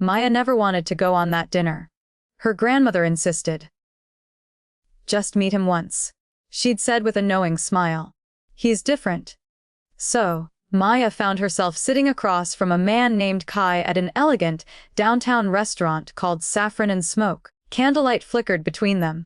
Maya never wanted to go on that dinner. Her grandmother insisted. Just meet him once, she'd said with a knowing smile. He's different. So, Maya found herself sitting across from a man named Kai at an elegant, downtown restaurant called Saffron Smoke. Candlelight flickered between them.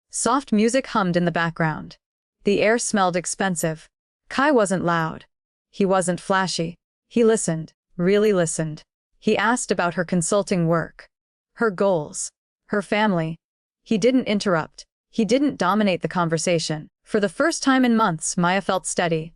Soft music hummed in the background. The air smelled expensive. Kai wasn't loud. He wasn't flashy. He listened, really listened. He asked about her consulting work, her goals, her family. He didn't interrupt. He didn't dominate the conversation. For the first time in months, Maya felt steady.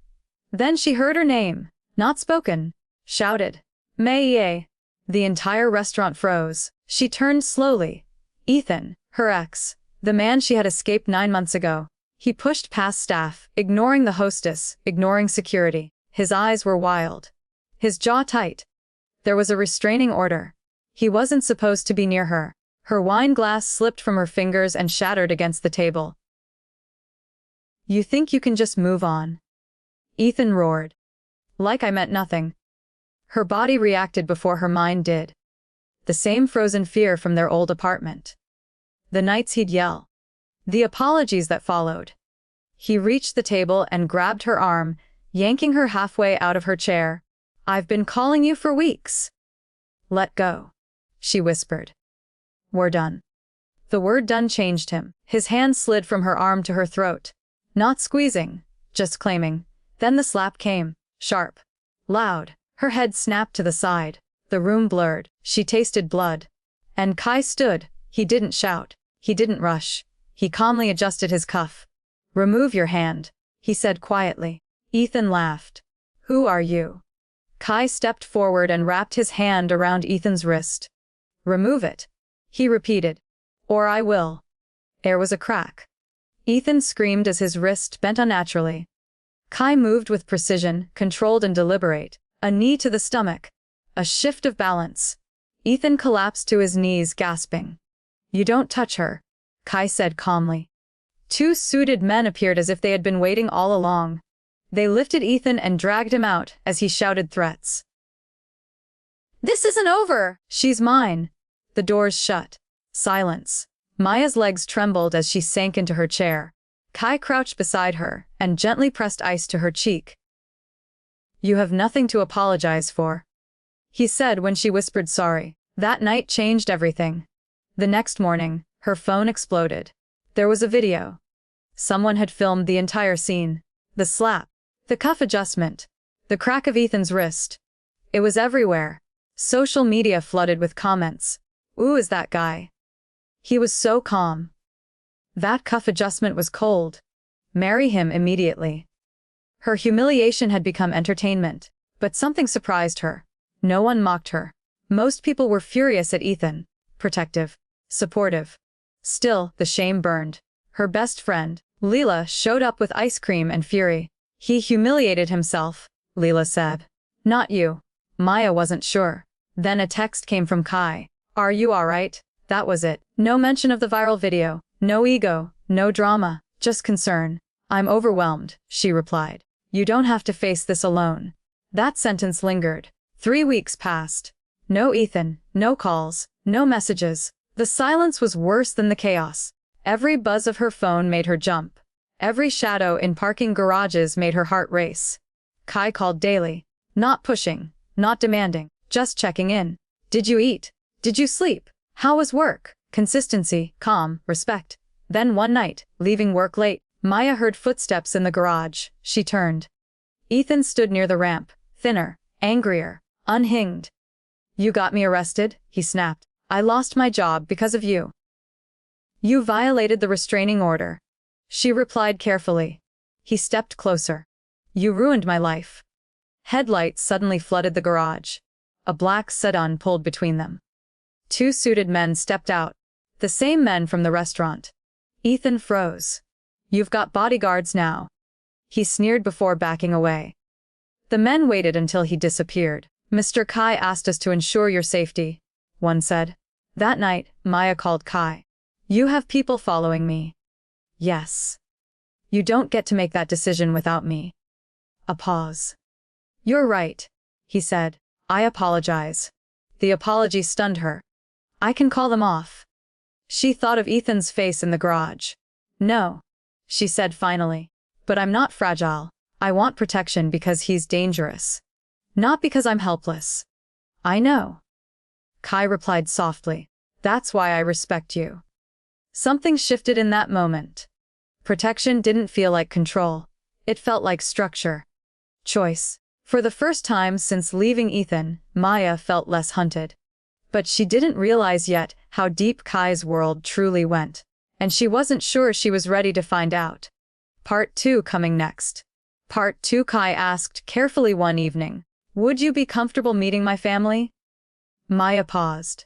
Then she heard her name, not spoken, shouted. Mei. The entire restaurant froze. She turned slowly. Ethan, her ex, the man she had escaped 9 months ago. He pushed past staff, ignoring the hostess, ignoring security. His eyes were wild. His jaw tight. There was a restraining order. He wasn't supposed to be near her. Her wine glass slipped from her fingers and shattered against the table. You think you can just move on? Ethan roared. Like I meant nothing. Her body reacted before her mind did. The same frozen fear from their old apartment. The nights he'd yell. The apologies that followed. He reached the table and grabbed her arm, yanking her halfway out of her chair. I've been calling you for weeks. Let go, she whispered. We're done. The word done changed him. His hand slid from her arm to her throat. Not squeezing, just claiming. Then the slap came, sharp, loud. Her head snapped to the side. The room blurred. She tasted blood. And Kai stood. He didn't shout. He didn't rush. He calmly adjusted his cuff. Remove your hand, he said quietly. Ethan laughed. Who are you? Kai stepped forward and wrapped his hand around Ethan's wrist. Remove it, he repeated. Or I will. There was a crack. Ethan screamed as his wrist bent unnaturally. Kai moved with precision, controlled and deliberate. A knee to the stomach. A shift of balance. Ethan collapsed to his knees, gasping. You don't touch her, Kai said calmly. 2 suited men appeared as if they had been waiting all along. They lifted Ethan and dragged him out as he shouted threats. This isn't over! She's mine! The doors shut. Silence. Maya's legs trembled as she sank into her chair. Kai crouched beside her and gently pressed ice to her cheek. You have nothing to apologize for, he said when she whispered sorry. That night changed everything. The next morning, her phone exploded. There was a video. Someone had filmed the entire scene. The slap. The cuff adjustment. The crack of Ethan's wrist. It was everywhere. Social media flooded with comments. Ooh, is that guy? He was so calm. That cuff adjustment was cold. Marry him immediately. Her humiliation had become entertainment. But something surprised her. No one mocked her. Most people were furious at Ethan. Protective. Supportive. Still, the shame burned. Her best friend, Leela, showed up with ice cream and fury. He humiliated himself, Leela said. Not you. Maya wasn't sure. Then a text came from Kai. Are you alright? That was it. No mention of the viral video. No ego. No drama. Just concern. I'm overwhelmed, she replied. You don't have to face this alone. That sentence lingered. 3 weeks passed. No Ethan. No calls. No messages. The silence was worse than the chaos. Every buzz of her phone made her jump. Every shadow in parking garages made her heart race. Kai called daily. Not pushing. Not demanding. Just checking in. Did you eat? Did you sleep? How was work? Consistency, calm, respect. Then one night, leaving work late, Maya heard footsteps in the garage. She turned. Ethan stood near the ramp, thinner, angrier, unhinged. You got me arrested, he snapped. I lost my job because of you. You violated the restraining order. She replied carefully. He stepped closer. You ruined my life. Headlights suddenly flooded the garage. A black sedan pulled between them. 2 suited men stepped out. The same men from the restaurant. Ethan froze. You've got bodyguards now. He sneered before backing away. The men waited until he disappeared. Mr. Kai asked us to ensure your safety, one said. That night, Maya called Kai. You have people following me. Yes. You don't get to make that decision without me. A pause. You're right, he said. I apologize. The apology stunned her. I can call them off. She thought of Ethan's face in the garage. No, she said finally. But I'm not fragile. I want protection because he's dangerous. Not because I'm helpless. I know. Kai replied softly. That's why I respect you. Something shifted in that moment. Protection didn't feel like control. It felt like structure. Choice. For the first time since leaving Ethan, Maya felt less hunted. But she didn't realize yet how deep Kai's world truly went. And she wasn't sure she was ready to find out. Part 2 coming next. Part 2. Kai asked carefully one evening, would you be comfortable meeting my family? Maya paused.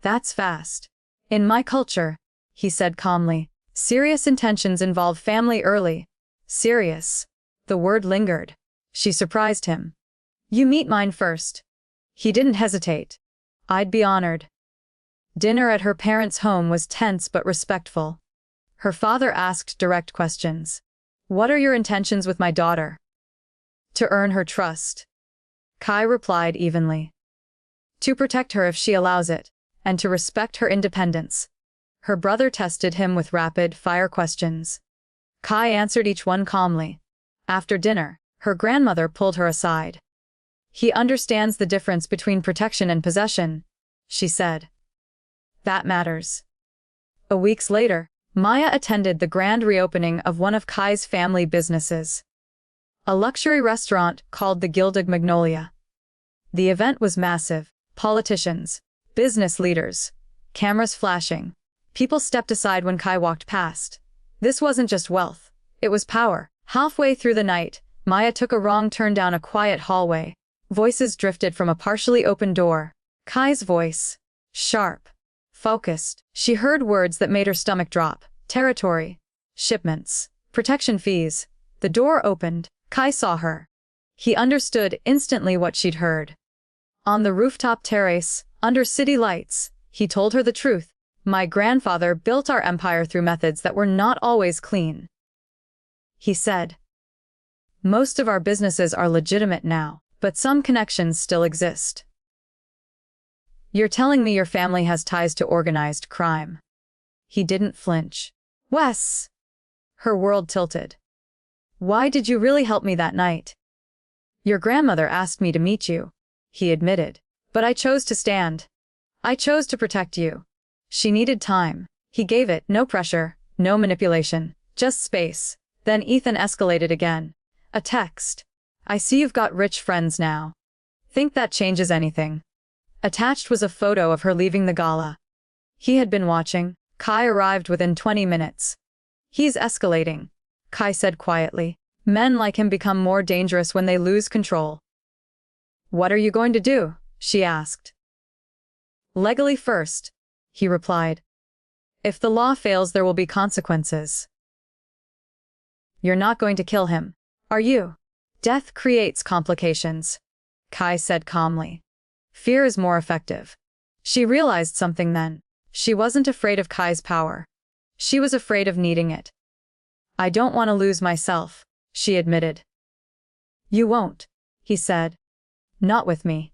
That's fast. In my culture, he said calmly, serious intentions involve family early. Serious. The word lingered. She surprised him. You meet mine first. He didn't hesitate. I'd be honored. Dinner at her parents' home was tense but respectful. Her father asked direct questions. What are your intentions with my daughter? To earn her trust. Kai replied evenly. To protect her if she allows it, and to respect her independence. Her brother tested him with rapid-fire questions. Kai answered each one calmly. After dinner, her grandmother pulled her aside. He understands the difference between protection and possession, she said. That matters. A week later, Maya attended the grand reopening of one of Kai's family businesses. A luxury restaurant called the Gilded Magnolia. The event was massive. Politicians, business leaders, cameras flashing. People stepped aside when Kai walked past. This wasn't just wealth. It was power. Halfway through the night, Maya took a wrong turn down a quiet hallway. Voices drifted from a partially open door. Kai's voice. Sharp. Focused. She heard words that made her stomach drop. Territory. Shipments. Protection fees. The door opened. Kai saw her. He understood instantly what she'd heard. On the rooftop terrace, under city lights, he told her the truth. My grandfather built our empire through methods that were not always clean. He said. Most of our businesses are legitimate now, but some connections still exist. You're telling me your family has ties to organized crime? He didn't flinch. Wes! Her world tilted. Why did you really help me that night? Your grandmother asked me to meet you, he admitted. But I chose to stand. I chose to protect you. She needed time. He gave it, no pressure, no manipulation, just space. Then Ethan escalated again. A text. I see you've got rich friends now. Think that changes anything? Attached was a photo of her leaving the gala. He had been watching. Kai arrived within 20 minutes. He's escalating, Kai said quietly. Men like him become more dangerous when they lose control. What are you going to do? She asked. Legally first, he replied. If the law fails, there will be consequences. You're not going to kill him, are you? Death creates complications, Kai said calmly. Fear is more effective. She realized something then. She wasn't afraid of Kai's power. She was afraid of needing it. I don't want to lose myself, she admitted. You won't, he said. Not with me.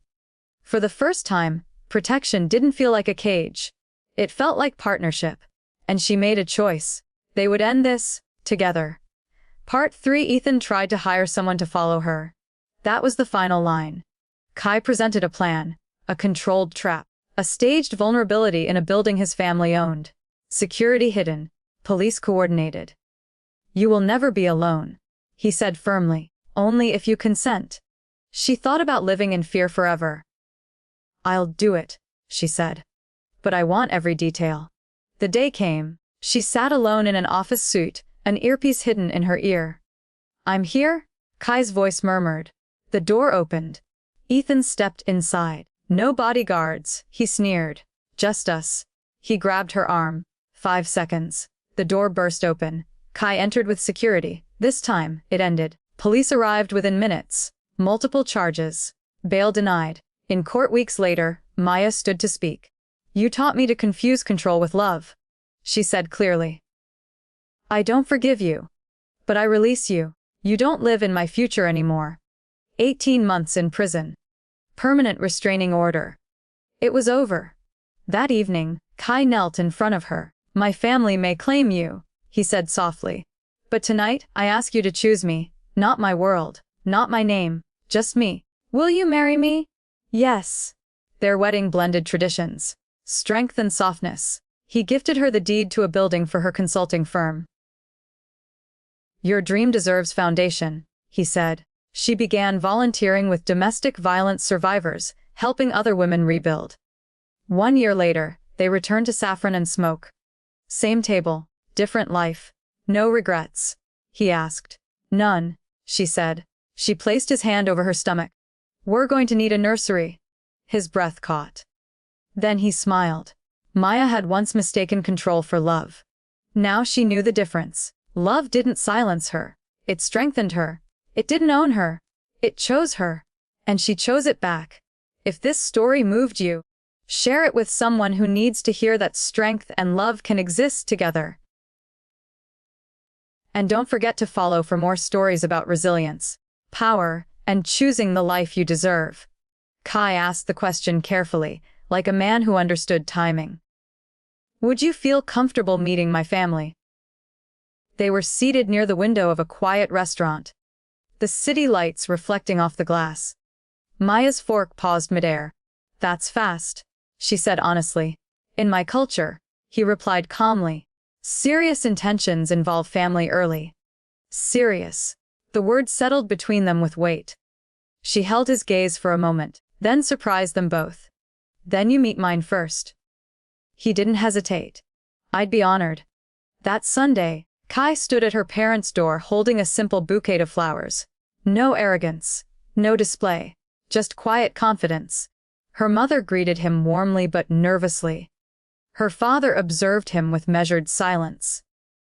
For the first time, protection didn't feel like a cage. It felt like partnership. And she made a choice. They would end this, together. Part 3. Ethan tried to hire someone to follow her. That was the final line. Kai presented a plan, a controlled trap, a staged vulnerability in a building his family owned. Security hidden, police coordinated. You will never be alone, he said firmly, only if you consent. She thought about living in fear forever. I'll do it, she said. But I want every detail. The day came. She sat alone in an office suit, an earpiece hidden in her ear. I'm here, Kai's voice murmured. The door opened. Ethan stepped inside. No bodyguards, he sneered. Just us. He grabbed her arm. 5 seconds. The door burst open. Kai entered with security. This time, it ended. Police arrived within minutes. Multiple charges. Bail denied. In court weeks later, Maya stood to speak. You taught me to confuse control with love, she said clearly. I don't forgive you. But I release you. You don't live in my future anymore. 18 months in prison. Permanent restraining order. It was over. That evening, Kai knelt in front of her. "My family may claim you," he said softly. "But tonight, I ask you to choose me, not my world, not my name, just me. Will you marry me?" "Yes." Their wedding blended traditions, strength and softness. He gifted her the deed to a building for her consulting firm. "Your dream deserves foundation," he said. She began volunteering with domestic violence survivors, helping other women rebuild. 1 year later, they returned to Saffron Smoke. Same table, different life. "No regrets?" he asked. "None," she said. She placed his hand over her stomach. "We're going to need a nursery." His breath caught. Then he smiled. Maya had once mistaken control for love. Now she knew the difference. Love didn't silence her. It strengthened her. It didn't own her. It chose her. And she chose it back. If this story moved you, share it with someone who needs to hear that strength and love can exist together. And don't forget to follow for more stories about resilience, power, and choosing the life you deserve. Kai asked the question carefully, like a man who understood timing. "Would you feel comfortable meeting my family?" They were seated near the window of a quiet restaurant, the city lights reflecting off the glass. Maya's fork paused midair. "That's fast," she said honestly. "In my culture," he replied calmly. "Serious intentions involve family early." Serious. The word settled between them with weight. She held his gaze for a moment, then surprised them both. "Then you meet mine first." He didn't hesitate. "I'd be honored." That Sunday, Kai stood at her parents' door holding a simple bouquet of flowers. No arrogance, no display, just quiet confidence. Her mother greeted him warmly but nervously. Her father observed him with measured silence.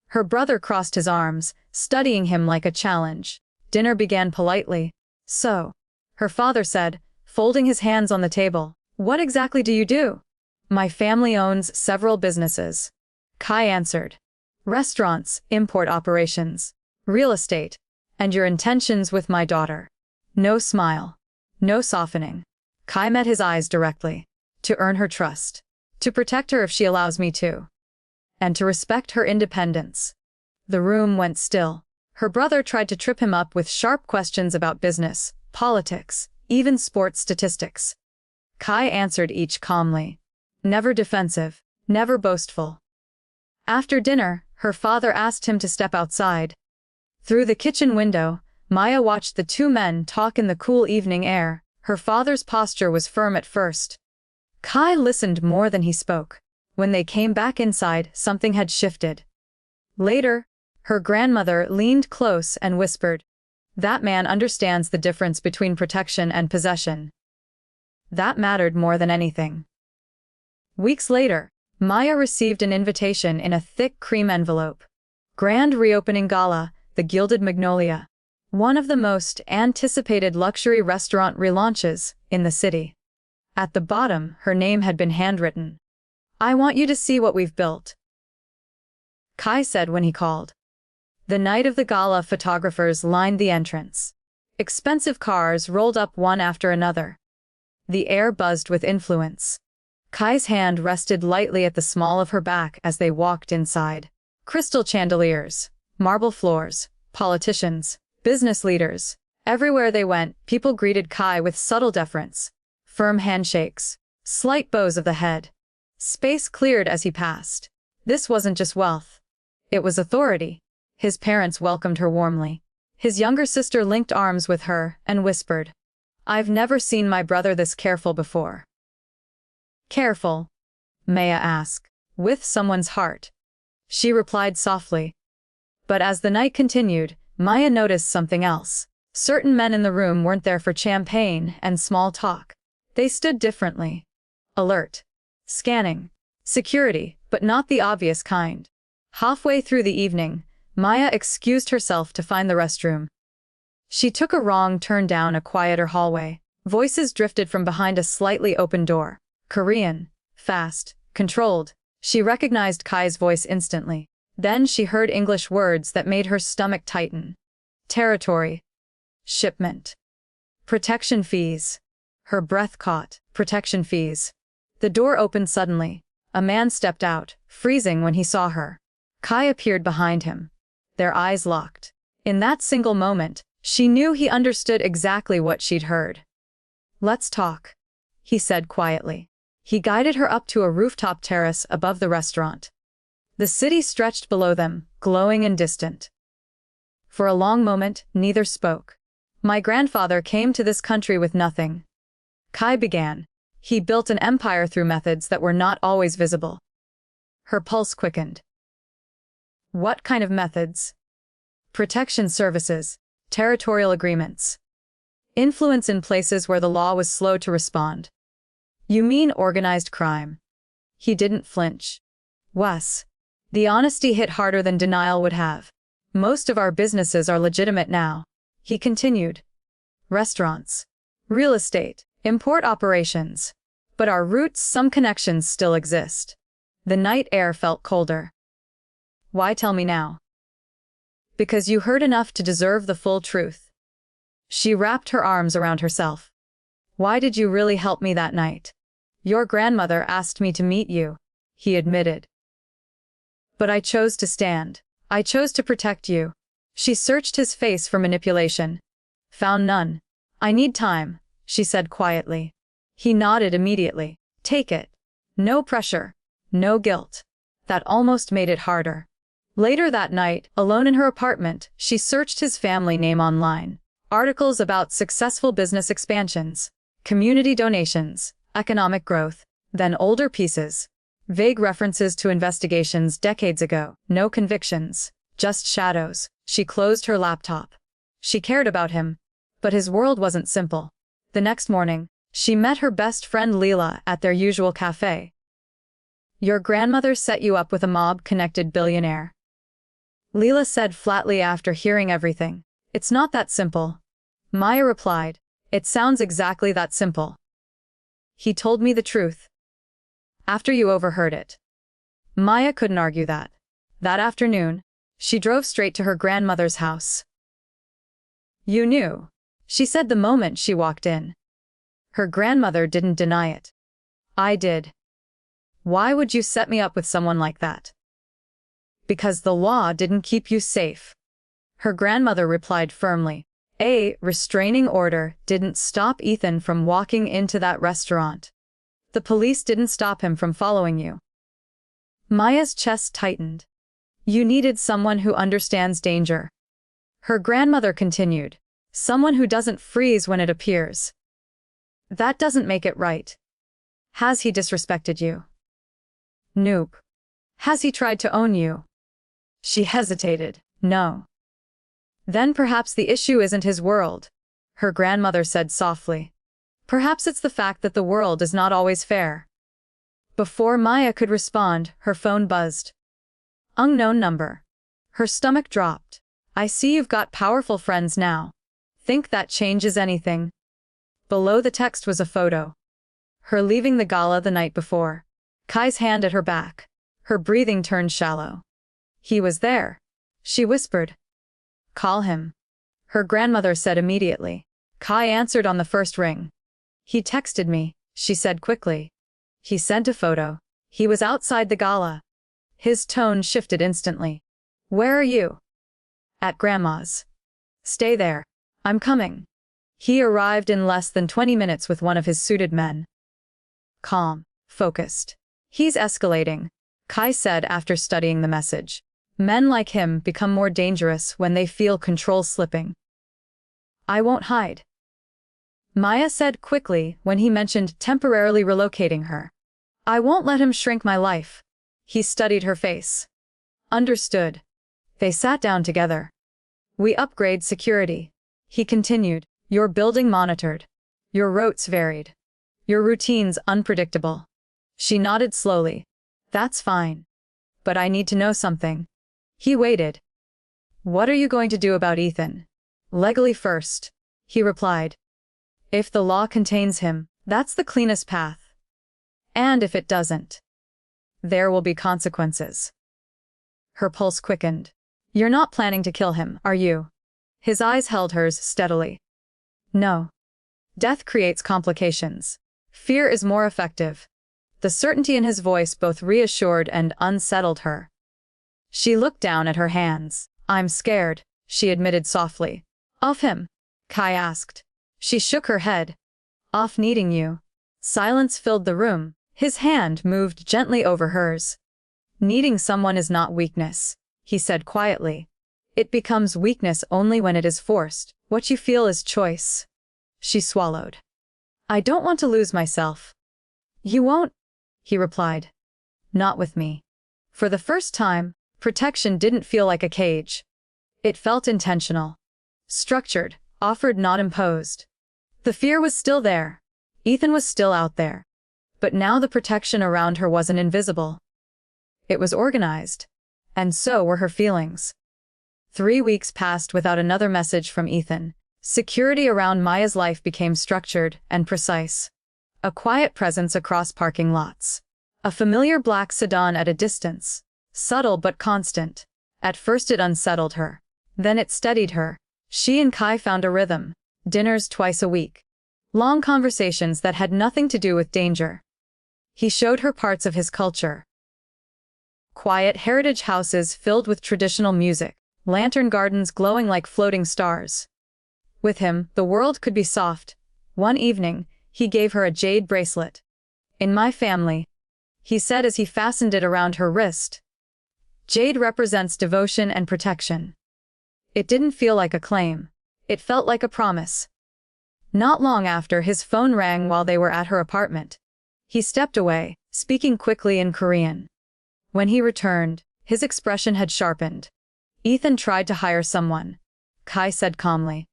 Her brother crossed his arms, studying him like a challenge. Dinner began politely. "So," her father said, folding his hands on the table, "what exactly do you do?" "My family owns several businesses," Kai answered. "Restaurants, import operations, real estate, and your intentions with my daughter." No smile. No softening. Kai met his eyes directly. "To earn her trust. To protect her if she allows me to. And to respect her independence." The room went still. Her brother tried to trip him up with sharp questions about business, politics, even sports statistics. Kai answered each calmly. Never defensive, never boastful. After dinner, her father asked him to step outside. Through the kitchen window, Maya watched the two men talk in the cool evening air. Her father's posture was firm at first. Kai listened more than he spoke. When they came back inside, something had shifted. Later, her grandmother leaned close and whispered, "That man understands the difference between protection and possession." That mattered more than anything. Weeks later, Maya received an invitation in a thick cream envelope. Grand reopening gala, the Gilded Magnolia. One of the most anticipated luxury restaurant relaunches in the city. At the bottom, her name had been handwritten. "I want you to see what we've built," Kai said when he called. The night of the gala, photographers lined the entrance. Expensive cars rolled up one after another. The air buzzed with influence. Kai's hand rested lightly at the small of her back as they walked inside. Crystal chandeliers, marble floors, politicians, business leaders. Everywhere they went, people greeted Kai with subtle deference. Firm handshakes, slight bows of the head. Space cleared as he passed. This wasn't just wealth. It was authority. His parents welcomed her warmly. His younger sister linked arms with her and whispered, "I've never seen my brother this careful before." "Careful?" Maya asked. "With someone's heart." She replied softly. But as the night continued, Maya noticed something else. Certain men in the room weren't there for champagne and small talk. They stood differently. Alert. Scanning. Security, but not the obvious kind. Halfway through the evening, Maya excused herself to find the restroom. She took a wrong turn down a quieter hallway. Voices drifted from behind a slightly open door. Korean. Fast. Controlled. She recognized Kai's voice instantly. Then she heard English words that made her stomach tighten. Territory. Shipment. Protection fees. Her breath caught. Protection fees. The door opened suddenly. A man stepped out, freezing when he saw her. Kai appeared behind him. Their eyes locked. In that single moment, she knew he understood exactly what she'd heard. "Let's talk," he said quietly. He guided her up to a rooftop terrace above the restaurant. The city stretched below them, glowing and distant. For a long moment, neither spoke. "My grandfather came to this country with nothing," Kai began. "He built an empire through methods that were not always visible." Her pulse quickened. "What kind of methods?" "Protection services, territorial agreements. Influence in places where the law was slow to respond." "You mean organized crime?" He didn't flinch. "Wes." The honesty hit harder than denial would have. "Most of our businesses are legitimate now," he continued. "Restaurants, real estate, import operations. But our roots, some connections still exist." The night air felt colder. "Why tell me now?" "Because you heard enough to deserve the full truth." She wrapped her arms around herself. "Why did you really help me that night?" "Your grandmother asked me to meet you," he admitted. "But I chose to stand. I chose to protect you." She searched his face for manipulation. Found none. "I need time," she said quietly. He nodded immediately. "Take it. No pressure. No guilt." That almost made it harder. Later that night, alone in her apartment, she searched his family name online. Articles about successful business expansions, community donations, economic growth, then older pieces. Vague references to investigations decades ago. No convictions, just shadows. She closed her laptop. She cared about him, but his world wasn't simple. The next morning, she met her best friend Leela at their usual cafe. "Your grandmother set you up with a mob-connected billionaire," Leela said flatly after hearing everything. "It's not that simple," Maya replied. "It sounds exactly that simple. He told me the truth." "After you overheard it." Maya couldn't argue that. That afternoon, she drove straight to her grandmother's house. "You knew," she said the moment she walked in. Her grandmother didn't deny it. "I did." "Why would you set me up with someone like that?" "Because the law didn't keep you safe," her grandmother replied firmly. "A restraining order didn't stop Ethan from walking into that restaurant. The police didn't stop him from following you." Maya's chest tightened. "You needed someone who understands danger," her grandmother continued. "Someone who doesn't freeze when it appears." "That doesn't make it right." "Has he disrespected you?" "Nope." "Has he tried to own you?" She hesitated. "No." "Then perhaps the issue isn't his world," her grandmother said softly. "Perhaps it's the fact that the world is not always fair." Before Maya could respond, her phone buzzed. Unknown number. Her stomach dropped. "I see you've got powerful friends now. Think that changes anything?" Below the text was a photo. Her leaving the gala the night before. Kai's hand at her back. Her breathing turned shallow. "He was there," she whispered. "Call him," her grandmother said immediately. Kai answered on the first ring. "He texted me," she said quickly. "He sent a photo. He was outside the gala." His tone shifted instantly. "Where are you?" "At Grandma's." "Stay there. I'm coming." He arrived in less than 20 minutes with one of his suited men. Calm, focused. "He's escalating," Kai said after studying the message. "Men like him become more dangerous when they feel control slipping." "I won't hide," Maya said quickly when he mentioned temporarily relocating her. "I won't let him shrink my life." He studied her face. "Understood." They sat down together. "We upgrade security," he continued. "Your building monitored. Your routes varied. Your routines unpredictable." She nodded slowly. "That's fine. But I need to know something." He waited. "What are you going to do about Ethan?" "Legally first," he replied. "If the law contains him, that's the cleanest path. And if it doesn't, there will be consequences." Her pulse quickened. "You're not planning to kill him, are you?" His eyes held hers steadily. "No. Death creates complications. Fear is more effective." The certainty in his voice both reassured and unsettled her. She looked down at her hands. "I'm scared," she admitted softly. "Of him?" Kai asked. She shook her head. "Off needing you." Silence filled the room. His hand moved gently over hers. "Needing someone is not weakness," he said quietly. "It becomes weakness only when it is forced. What you feel is choice." She swallowed. "I don't want to lose myself." "You won't," he replied. "Not with me." For the first time, protection didn't feel like a cage. It felt intentional. Structured, offered, not imposed. The fear was still there. Ethan was still out there. But now the protection around her wasn't invisible. It was organized. And so were her feelings. 3 weeks passed without another message from Ethan. Security around Maya's life became structured and precise. A quiet presence across parking lots. A familiar black sedan at a distance. Subtle but constant. At first it unsettled her. Then it steadied her. She and Kai found a rhythm. Dinners twice a week. Long conversations that had nothing to do with danger. He showed her parts of his culture. Quiet heritage houses filled with traditional music. Lantern gardens glowing like floating stars. With him, the world could be soft. One evening, he gave her a jade bracelet. "In my family," he said as he fastened it around her wrist. "Jade represents devotion and protection." It didn't feel like a claim. It felt like a promise. Not long after, his phone rang while they were at her apartment. He stepped away, speaking quickly in Korean. When he returned, his expression had sharpened. "Ethan tried to hire someone," Kai said calmly.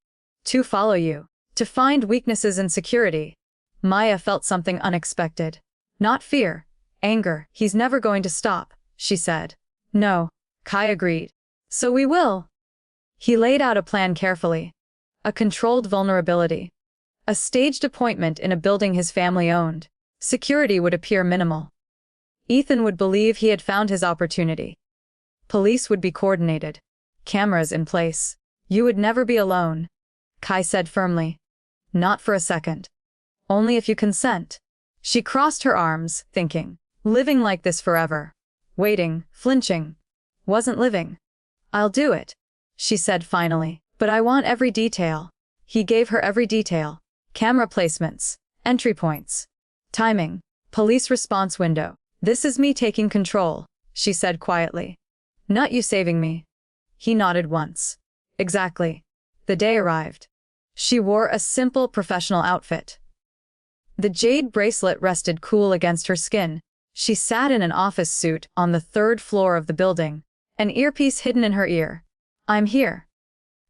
"To follow you. To find weaknesses in security." Maya felt something unexpected. Not fear. Anger. "He's never going to stop," she said. "No," Kai agreed. "So we will." He laid out a plan carefully. A controlled vulnerability. A staged appointment in a building his family owned. Security would appear minimal. Ethan would believe he had found his opportunity. Police would be coordinated. Cameras in place. "You would never be alone," Kai said firmly. "Not for a second. Only if you consent." She crossed her arms, thinking. Living like this forever. Waiting, flinching. Wasn't living. "I'll do it," she said finally. "But I want every detail." He gave her every detail. Camera placements. Entry points. Timing. Police response window. "This is me taking control," she said quietly. "Not you saving me." He nodded once. "Exactly." The day arrived. She wore a simple professional outfit. The jade bracelet rested cool against her skin. She sat in an office suit on the 3rd floor of the building, an earpiece hidden in her ear. "I'm here."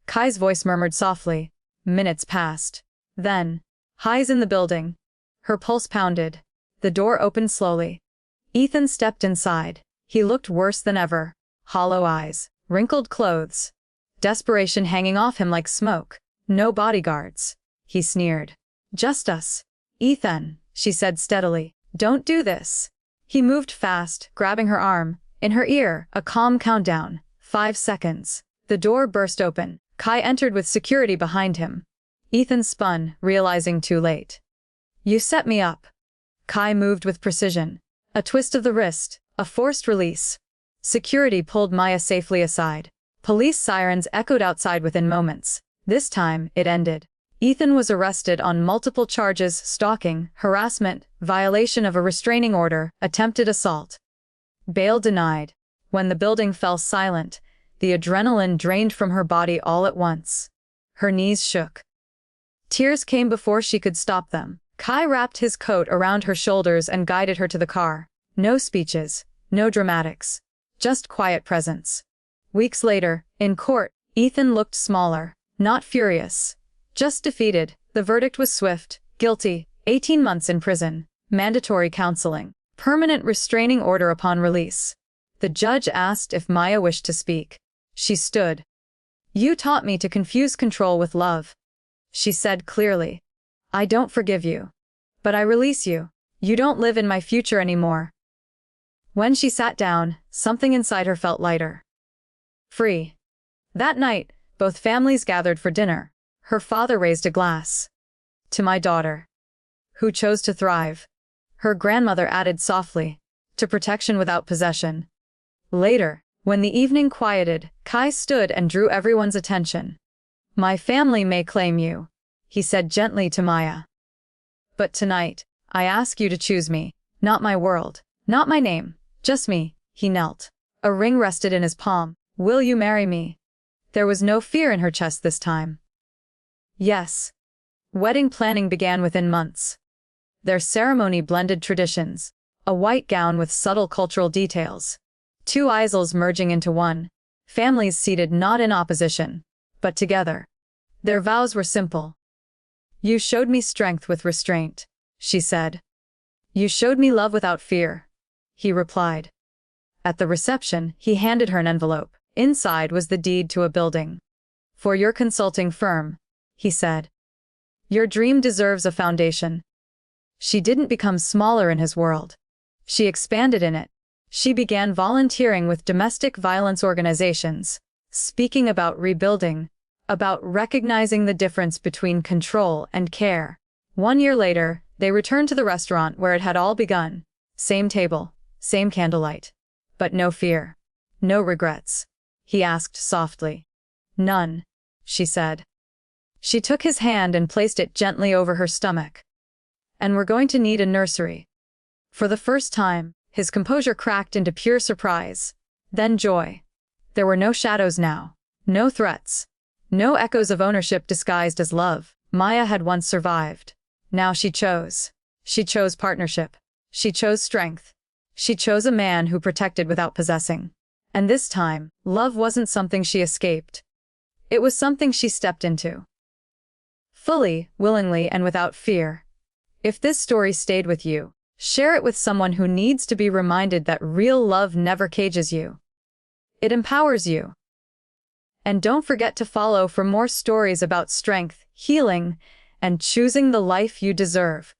Kai's voice murmured softly. Minutes passed. Then, "Hi's in the building." Her pulse pounded. The door opened slowly. Ethan stepped inside. He looked worse than ever. Hollow eyes, wrinkled clothes. Desperation hanging off him like smoke. "No bodyguards," he sneered. "Just us." "Ethan," she said steadily. "Don't do this." He moved fast, grabbing her arm. In her ear, a calm countdown. 5 seconds. The door burst open. Kai entered with security behind him. Ethan spun, realizing too late. "You set me up." Kai moved with precision. A twist of the wrist, a forced release. Security pulled Maya safely aside. Police sirens echoed outside within moments. This time, it ended. Ethan was arrested on multiple charges: stalking, harassment, violation of a restraining order, attempted assault. Bail denied. When the building fell silent, the adrenaline drained from her body all at once. Her knees shook. Tears came before she could stop them. Kai wrapped his coat around her shoulders and guided her to the car. No speeches, no dramatics. Just quiet presence. Weeks later, in court, Ethan looked smaller, not furious. Just defeated. The verdict was swift. Guilty. 18 months in prison. Mandatory counseling. Permanent restraining order upon release. The judge asked if Maya wished to speak. She stood. "You taught me to confuse control with love," she said clearly. "I don't forgive you. But I release you. You don't live in my future anymore." When she sat down, something inside her felt lighter. Free. That night, both families gathered for dinner. Her father raised a glass. "To my daughter, who chose to thrive." Her grandmother added softly, to protection without possession. Later, when the evening quieted, Kai stood and drew everyone's attention. My family may claim you, he said gently to Maya. But tonight, I ask you to choose me, not my world, not my name, just me. He knelt. A ring rested in his palm. Will you marry me? There was no fear in her chest this time. Yes. Wedding planning began within months. Their ceremony blended traditions, a white gown with subtle cultural details, two isles merging into one, families seated not in opposition, but together. Their vows were simple. You showed me strength with restraint, she said. You showed me love without fear, he replied. At the reception, he handed her an envelope. Inside was the deed to a building. For your consulting firm, he said. Your dream deserves a foundation. She didn't become smaller in his world. She expanded in it. She began volunteering with domestic violence organizations, speaking about rebuilding, about recognizing the difference between control and care. 1 year later, they returned to the restaurant where it had all begun. Same table, same candlelight. But no fear. No regrets. He asked softly. None, she said. She took his hand and placed it gently over her stomach. And we're going to need a nursery. For the first time, his composure cracked into pure surprise. Then joy. There were no shadows now. No threats. No echoes of ownership disguised as love. Maya had once survived. Now she chose. She chose partnership. She chose strength. She chose a man who protected without possessing. And this time, love wasn't something she escaped. It was something she stepped into. Fully, willingly, and without fear. If this story stayed with you, share it with someone who needs to be reminded that real love never cages you. It empowers you. And don't forget to follow for more stories about strength, healing, and choosing the life you deserve.